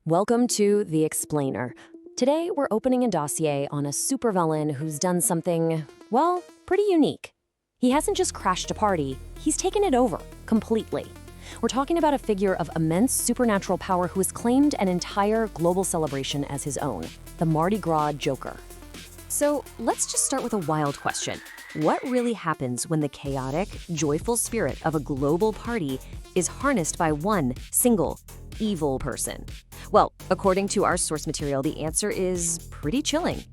Welcome to The Explainer. Today, we're opening a dossier on a supervillain who's done something, well, pretty unique. He hasn't just crashed a party, he's taken it over, completely. We're talking about a figure of immense supernatural power who has claimed an entire global celebration as his own, the Mardi Gras Joker. So, let's just start with a wild question. What really happens when the chaotic, joyful spirit of a global party is harnessed by one single, evil person? Well, according to our source material, the answer is pretty chilling.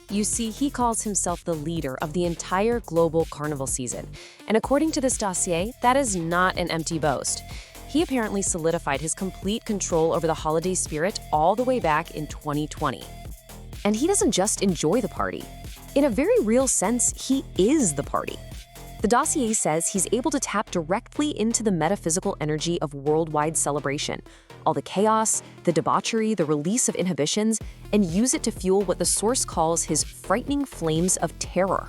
You see, he calls himself the leader of the entire global carnival season. And according to this dossier, that is not an empty boast. He apparently solidified his complete control over the holiday spirit all the way back in 2020. And he doesn't just enjoy the party. In a very real sense, he is the party. The dossier says he's able to tap directly into the metaphysical energy of worldwide celebration, all the chaos, the debauchery, the release of inhibitions, and use it to fuel what the source calls his frightening flames of terror.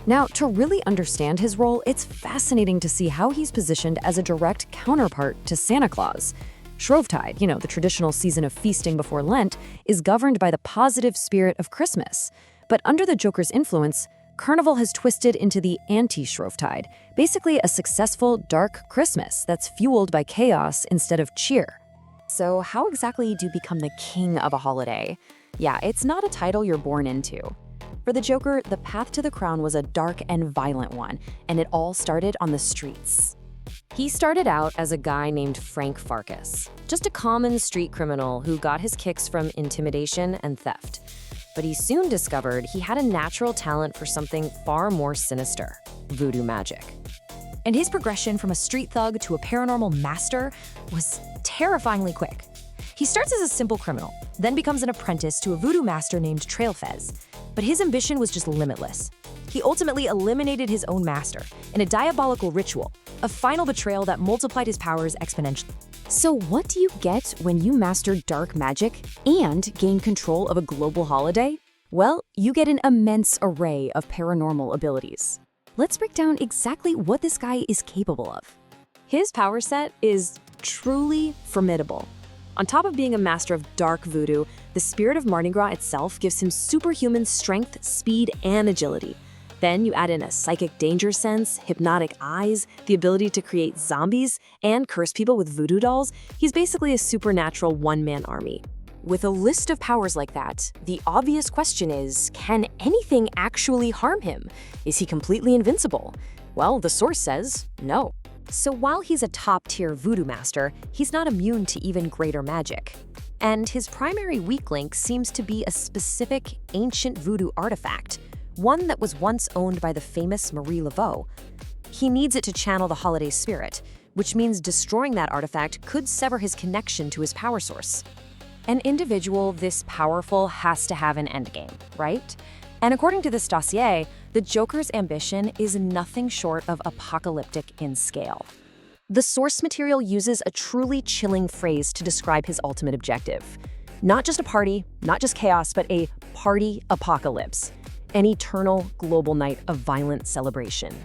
Now, to really understand his role, it's fascinating to see how he's positioned as a direct counterpart to Santa Claus. Shrovetide, the traditional season of feasting before Lent, is governed by the positive spirit of Christmas. But under the Joker's influence, Carnival has twisted into the anti-Shrovetide, basically a successful, dark Christmas that's fueled by chaos instead of cheer. So how exactly do you become the king of a holiday? Yeah, it's not a title you're born into. For the Joker, the path to the crown was a dark and violent one, and it all started on the streets. He started out as a guy named Frank Farkas, just a common street criminal who got his kicks from intimidation and theft. But he soon discovered he had a natural talent for something far more sinister: voodoo magic. And his progression from a street thug to a paranormal master was terrifyingly quick. He starts as a simple criminal, then becomes an apprentice to a voodoo master named Trailfez. But his ambition was just limitless. He ultimately eliminated his own master in a diabolical ritual, a final betrayal that multiplied his powers exponentially. So what do you get when you master dark magic and gain control of a global holiday? Well, you get an immense array of paranormal abilities. Let's break down exactly what this guy is capable of. His power set is truly formidable. On top of being a master of dark voodoo, the spirit of Mardi Gras itself gives him superhuman strength, speed, and agility. Then you add in a psychic danger sense, hypnotic eyes, the ability to create zombies, and curse people with voodoo dolls. He's basically a supernatural one-man army. With a list of powers like that, the obvious question is, can anything actually harm him? Is he completely invincible? Well, the source says no. So while he's a top-tier voodoo master, he's not immune to even greater magic. And his primary weak link seems to be a specific ancient voodoo artifact, one that was once owned by the famous Marie Laveau. He needs it to channel the holiday spirit, which means destroying that artifact could sever his connection to his power source. An individual this powerful has to have an endgame, right? And according to this dossier, the Joker's ambition is nothing short of apocalyptic in scale. The source material uses a truly chilling phrase to describe his ultimate objective. Not just a party, not just chaos, but a party apocalypse. An eternal global night of violent celebration.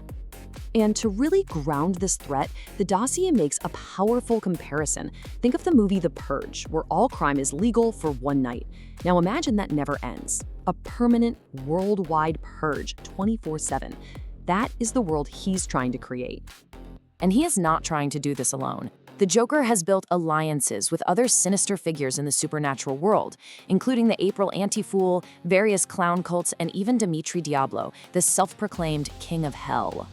And to really ground this threat, the dossier makes a powerful comparison. Think of the movie The Purge, where all crime is legal for one night. Now imagine that never ends. A permanent, worldwide purge, 24/7. That is the world he's trying to create. And he is not trying to do this alone. The Joker has built alliances with other sinister figures in the supernatural world, including the April Anti-Fool, various clown cults, and even Dimitri Diablo, the self-proclaimed King of Hell.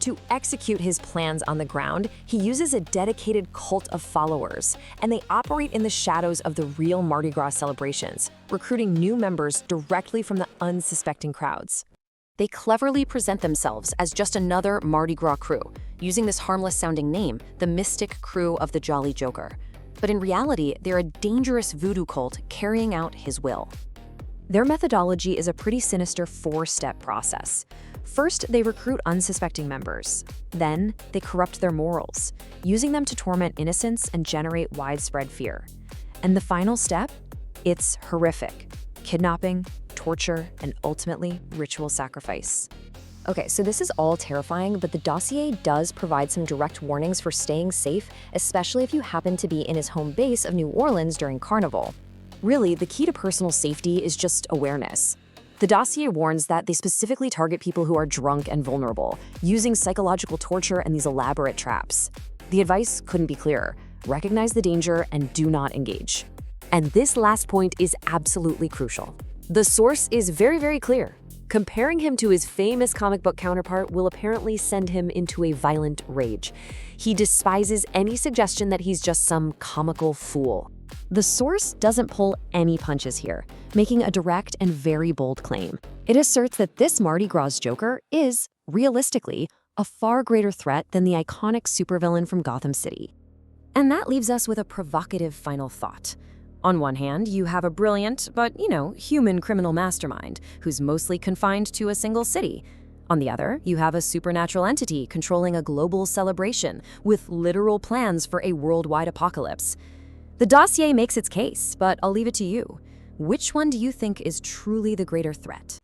To execute his plans on the ground, he uses a dedicated cult of followers, and they operate in the shadows of the real Mardi Gras celebrations, recruiting new members directly from the unsuspecting crowds. They cleverly present themselves as just another Mardi Gras crew, using this harmless-sounding name, the Mystic Crew of the Jolly Joker. But in reality, they're a dangerous voodoo cult carrying out his will. Their methodology is a pretty sinister four-step process. First, they recruit unsuspecting members. Then, they corrupt their morals, using them to torment innocents and generate widespread fear. And the final step? It's horrific: kidnapping, torture, and ultimately ritual sacrifice. Okay, so this is all terrifying, but the dossier does provide some direct warnings for staying safe, especially if you happen to be in his home base of New Orleans during Carnival. Really, the key to personal safety is just awareness. The dossier warns that they specifically target people who are drunk and vulnerable, using psychological torture and these elaborate traps. The advice couldn't be clearer. Recognize the danger and do not engage. And this last point is absolutely crucial. The source is very, very clear. Comparing him to his famous comic book counterpart will apparently send him into a violent rage. He despises any suggestion that he's just some comical fool. The source doesn't pull any punches here, making a direct and very bold claim. It asserts that this Mardi Gras Joker is, realistically, a far greater threat than the iconic supervillain from Gotham City. And that leaves us with a provocative final thought. On one hand, you have a brilliant, but, human criminal mastermind who's mostly confined to a single city. On the other, you have a supernatural entity controlling a global celebration with literal plans for a worldwide apocalypse. The dossier makes its case, but I'll leave it to you. Which one do you think is truly the greater threat?